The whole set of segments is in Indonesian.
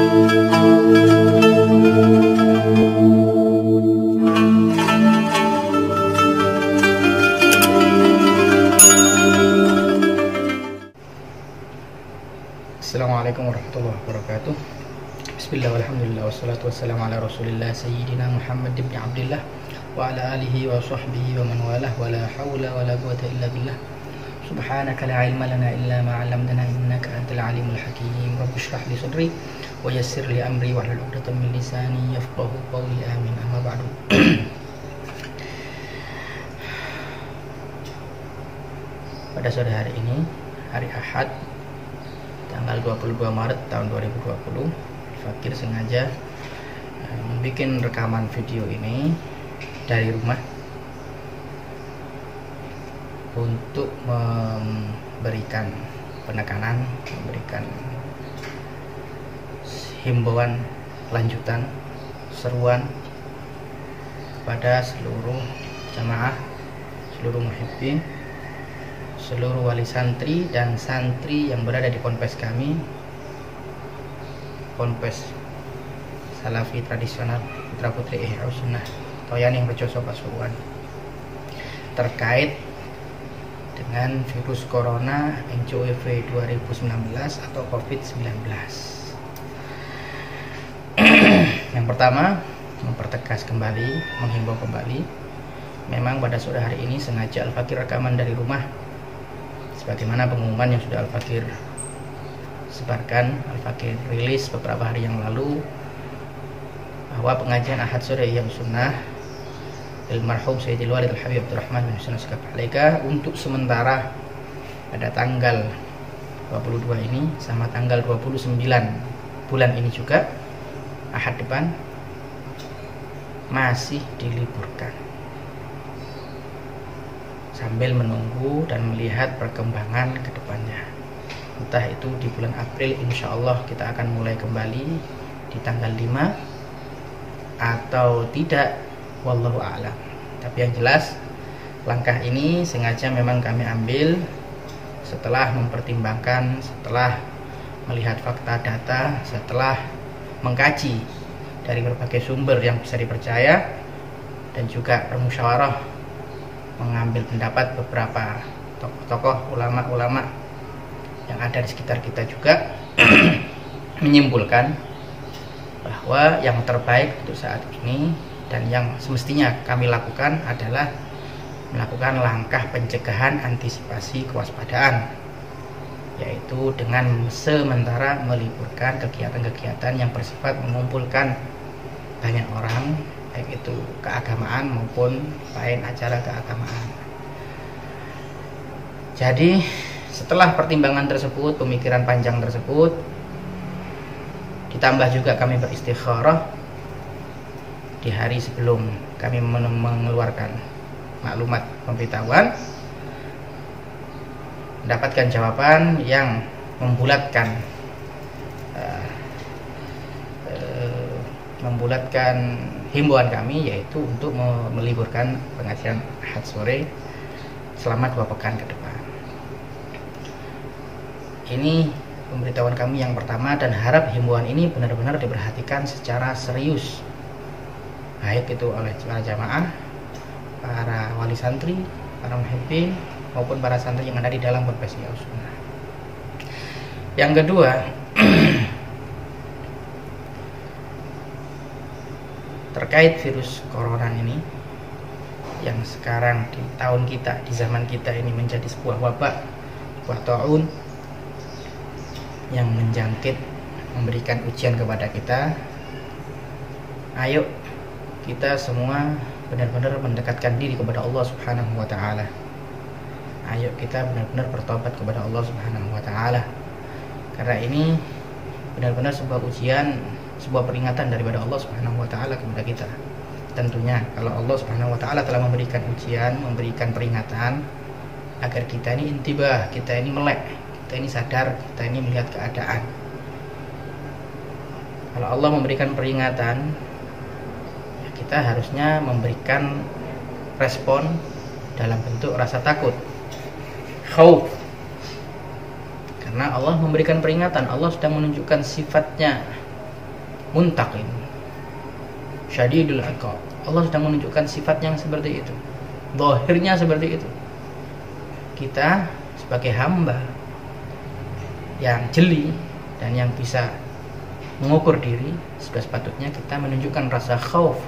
Assalamualaikum warahmatullahi wabarakatuh. Bismillah walhamdulillah wassalatu wassalamu ala rasulillah sayyidina Muhammad ibn Abdillah wa ala alihi wa sahbihi wa man walah wa la hawla wa la quwwata illa billah. Subhanaka la ilma lana illa ma 'allamtana innaka antal alimul hakim. Rabbi shrah li sadri wa yassir li amri wa hlul 'uqdatam min lisani yafqahu qawli. Amin. Amma ba'du. Pada sore hari ini, hari Ahad, tanggal 22 Maret tahun 2020, Fakir sengaja membuat rekaman video ini dari rumah untuk memberikan penekanan, memberikan himbauan lanjutan, seruan kepada seluruh jamaah, seluruh muhibbin, seluruh wali santri dan santri yang berada di ponpes kami, ponpes Salafi tradisional Putra Putri Ihya Sunnah Toyan yang Rejoso Pasuruan, terkait dengan virus corona NCOV 2019 atau COVID-19. Yang pertama, mempertegas kembali, menghimbau kembali, memang pada sore hari ini sengaja Al-Fakir rekaman dari rumah sebagaimana pengumuman yang sudah Al-Fakir sebarkan, Al-Fakir rilis beberapa hari yang lalu, bahwa pengajian Ahad sore Ihya Sunnah almarhum Sayyidil Walid Al-Habib Abdurrahman bin Hussein As-Sakaf Alaika untuk sementara pada tanggal 22 ini sama tanggal 29 bulan ini juga, Ahad depan, masih diliburkan sambil menunggu dan melihat perkembangan ke depannya. Entah itu di bulan April insya Allah kita akan mulai kembali di tanggal 5 atau tidak, wallahu a'lam. Tapi yang jelas langkah ini sengaja memang kami ambil setelah mempertimbangkan, setelah melihat fakta data, setelah mengkaji dari berbagai sumber yang bisa dipercaya, dan juga bermusyawarah mengambil pendapat beberapa tokoh-tokoh, ulama-ulama yang ada di sekitar kita juga menyimpulkan bahwa yang terbaik untuk saat ini dan yang semestinya kami lakukan adalah melakukan langkah pencegahan antisipasi kewaspadaan, yaitu dengan sementara meliburkan kegiatan-kegiatan yang bersifat mengumpulkan banyak orang, baik itu keagamaan maupun lain acara keagamaan. Jadi setelah pertimbangan tersebut, pemikiran panjang tersebut, ditambah juga kami beristikharah di hari sebelum kami mengeluarkan maklumat pemberitahuan, mendapatkan jawaban yang membulatkan himbauan kami, yaitu untuk meliburkan pengajian Ahad sore selama 2 pekan ke depan. Ini pemberitahuan kami yang pertama, dan harap himbauan ini benar-benar diperhatikan secara serius, baik itu oleh para jamaah, para wali santri, para muhibbin, maupun para santri yang ada di dalam ponpes Ihya Sunnah. Yang kedua, terkait virus corona ini yang sekarang di tahun kita, di zaman kita ini menjadi sebuah wabak, sebuah taun yang menjangkit, memberikan ujian kepada kita. Ayo kita semua benar-benar mendekatkan diri kepada Allah Subhanahu wa taala. Ayo kita benar-benar bertobat kepada Allah Subhanahu wa taala. Karena ini benar-benar sebuah ujian, sebuah peringatan daripada Allah Subhanahu wa taala kepada kita. Tentunya kalau Allah Subhanahu wa taala telah memberikan ujian, memberikan peringatan agar kita ini intibah, kita ini melek, kita ini sadar, kita ini melihat keadaan. Kalau Allah memberikan peringatan, ya kita harusnya memberikan respon dalam bentuk rasa takut, khauf. Karena Allah memberikan peringatan, Allah sedang menunjukkan sifatnya muntaqim, syadidul iqab. Allah sedang menunjukkan sifat yang seperti itu, zahirnya seperti itu. Kita sebagai hamba yang jeli dan yang bisa mengukur diri, sepatutnya kita menunjukkan rasa khauf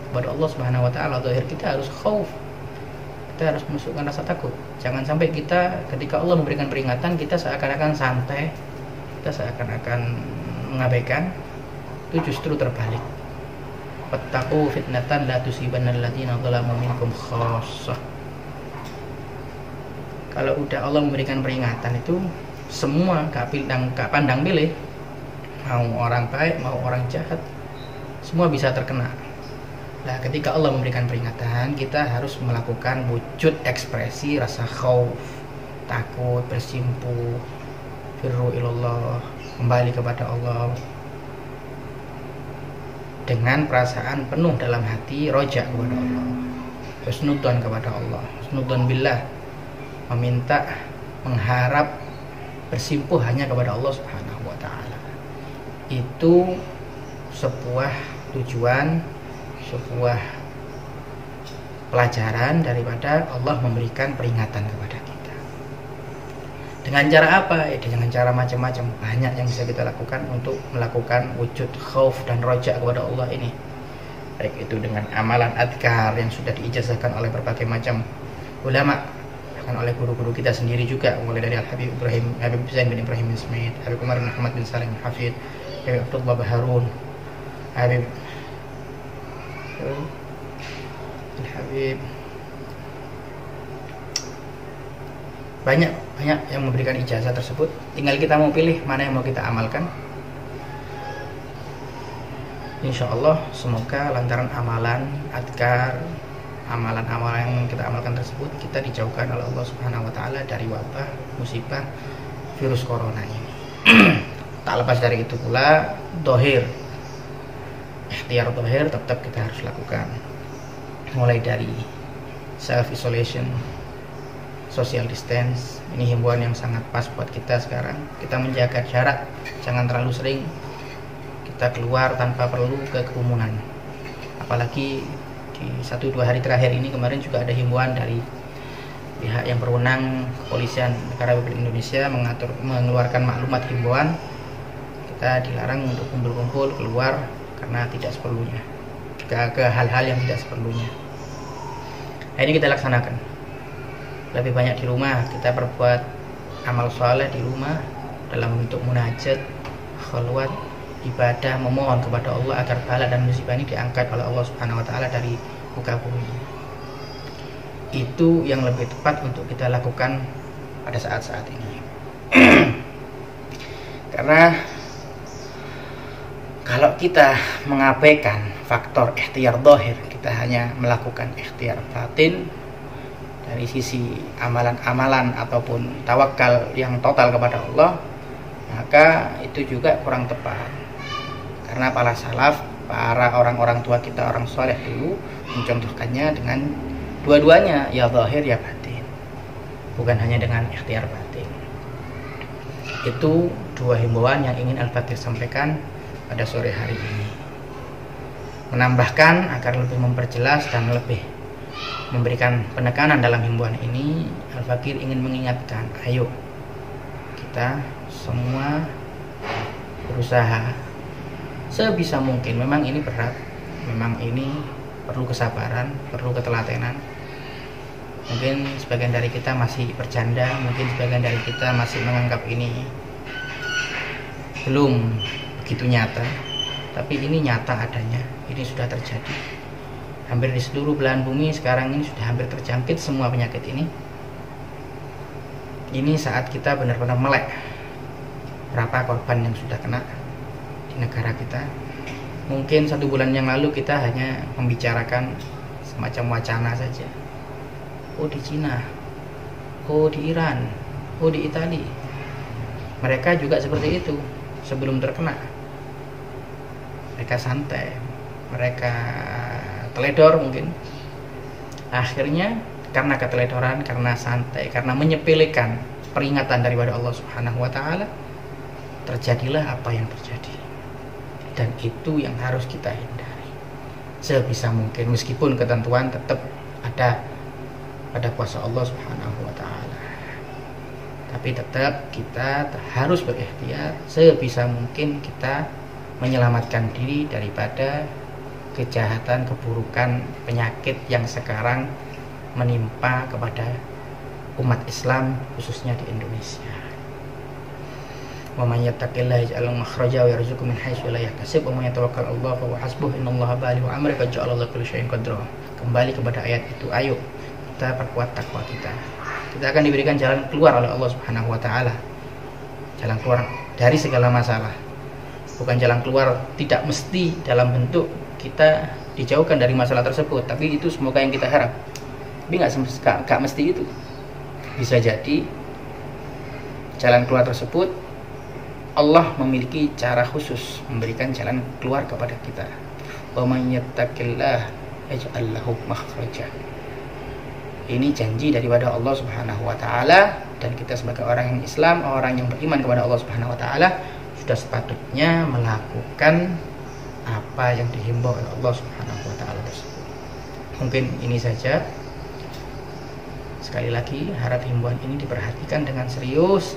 kepada Allah Subhanahu wa taala. Zahir kita harus khauf. Kita harus menunjukkan rasa takut. Jangan sampai kita ketika Allah memberikan peringatan kita seakan-akan santai, kita seakan-akan mengabaikan. Itu justru terbalik. Wattaqu fitnatan la tusibannal ladzina zalamu minkum khassah. Kalau udah Allah memberikan peringatan itu semua gak pandang pilih, mau orang baik mau orang jahat, semua bisa terkena. Nah, ketika Allah memberikan peringatan, kita harus melakukan wujud ekspresi rasa khauf, takut, bersimpuh, firru ilallah, kembali kepada Allah dengan perasaan penuh dalam hati roja kepada Allah, husnudzon kepada Allah, husnudzon billah, meminta, mengharap, bersimpuh hanya kepada Allah Subhanahu wa taala. Itu sebuah tujuan, sebuah pelajaran daripada Allah memberikan peringatan kepada kita. Dengan cara apa? Dengan cara macam-macam, banyak yang bisa kita lakukan untuk melakukan wujud khauf dan roja kepada Allah ini. Baik itu dengan amalan adkar yang sudah diijazahkan oleh berbagai macam ulama, bahkan oleh guru-guru kita sendiri juga, mulai dari Al-Habib Zain bin Ibrahim bin Smith, Habib Umar bin Muhammad bin Salim bin Hafid, Habib Abdullah Baharun, Habib banyak yang memberikan ijazah tersebut. Tinggal kita mau pilih mana yang mau kita amalkan. Insya Allah semoga lantaran amalan adkar, amalan-amalan yang kita amalkan tersebut, kita dijauhkan oleh Allah Subhanahu wa taala dari wabah, musibah virus corona ini. Tak lepas dari itu pula dohir, ikhtiar dohir tetap kita harus lakukan, mulai dari self isolation, social distance. Ini himbauan yang sangat pas buat kita sekarang. Kita menjaga jarak, jangan terlalu sering kita keluar tanpa perlu ke kerumunan. Apalagi di 1-2 hari terakhir ini, kemarin juga ada himbauan dari pihak yang berwenang, kepolisian negara Republik Indonesia mengeluarkan maklumat himbauan kita dilarang untuk kumpul-kumpul keluar karena tidak seperlunya, ke hal-hal yang tidak seperlunya. Nah, ini kita laksanakan. Lebih banyak di rumah, kita berbuat amal soleh di rumah dalam bentuk munajat, khalwat, ibadah, memohon kepada Allah agar bala dan musibah ini diangkat oleh Allah Subhanahu wa taala dari muka bumi. Itu yang lebih tepat untuk kita lakukan pada saat-saat ini. Karena kalau kita mengabaikan faktor ikhtiar zahir, kita hanya melakukan ikhtiar batin dari sisi amalan-amalan ataupun tawakal yang total kepada Allah, maka itu juga kurang tepat. Karena para salaf, para orang-orang tua kita, orang soleh dulu mencontohkannya dengan dua-duanya, ya zahir ya batin, bukan hanya dengan ikhtiar batin. Itu dua himbauan yang ingin Al-Fatih sampaikan pada sore hari ini. Menambahkan agar lebih memperjelas dan lebih memberikan penekanan dalam himbauan ini, Al-Fakir ingin mengingatkan, ayo kita semua berusaha sebisa mungkin. Memang ini berat, memang ini perlu kesabaran, perlu ketelatenan. Mungkin sebagian dari kita masih bercanda, mungkin sebagian dari kita masih menganggap ini belum begitu nyata, tapi ini nyata adanya, ini sudah terjadi. Hampir di seluruh belahan bumi sekarang ini sudah hampir terjangkit semua penyakit ini. Ini saat kita benar-benar melek berapa korban yang sudah kena di negara kita. Mungkin 1 bulan yang lalu kita hanya membicarakan semacam wacana saja. Oh di Cina, oh di Iran, oh di Italia. Mereka juga seperti itu sebelum terkena. Mereka santai, mereka teledor mungkin. Akhirnya karena keteledoran, karena santai, karena menyepelekan peringatan daripada Allah Subhanahu wa taala, terjadilah apa yang terjadi. dan itu yang harus kita hindari sebisa mungkin, meskipun ketentuan tetap ada pada kuasa Allah Subhanahu wa taala. Tapi tetap kita harus berikhtiar sebisa mungkin kita menyelamatkan diri daripada kejahatan, keburukan, penyakit yang sekarang menimpa kepada umat Islam khususnya di Indonesia. Wa may yattaqillaha yaj'al lahu makhraja wa yarzuqhu min haitsu la yahtasib wa may yatawakkal 'ala Allah fa huwa hasbuh innallaha balighu amrihi qad ja'ala Allahu kulli syai'in qadra. Kembali kepada ayat itu, ayo kita perkuat takwa kita. Kita akan diberikan jalan keluar oleh Allah Subhanahu wa taala. Jalan keluar dari segala masalah. Bukan jalan keluar tidak mesti dalam bentuk kita dijauhkan dari masalah tersebut, tapi itu semoga yang kita harap. Tapi nggak mesti itu. Bisa jadi jalan keluar tersebut Allah memiliki cara khusus memberikan jalan keluar kepada kita. Wa may yattaqillah yaj'al lahu makhraja. Ini janji daripada Allah Subhanahu wa taala, dan kita sebagai orang yang Islam, orang yang beriman kepada Allah Subhanahu wa taala sudah sepatutnya melakukan apa yang dihimbau oleh Allah Subhanahu wa taala tersebut. Mungkin ini saja. Sekali lagi harap himbauan ini diperhatikan dengan serius.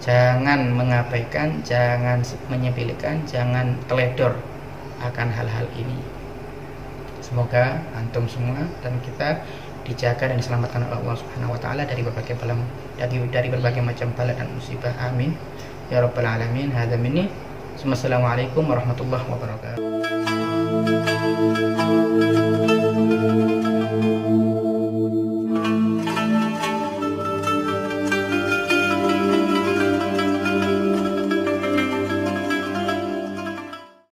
Jangan mengabaikan, jangan menyepelekan, jangan teledor akan hal-hal ini. Semoga antum semua dan kita dijaga dan diselamatkan oleh Allah Subhanahu wa taala dari berbagai macam bala dan musibah. Amin ya rabbal alamin. Hadza minni. Wassalamualaikum warahmatullahi wabarakatuh.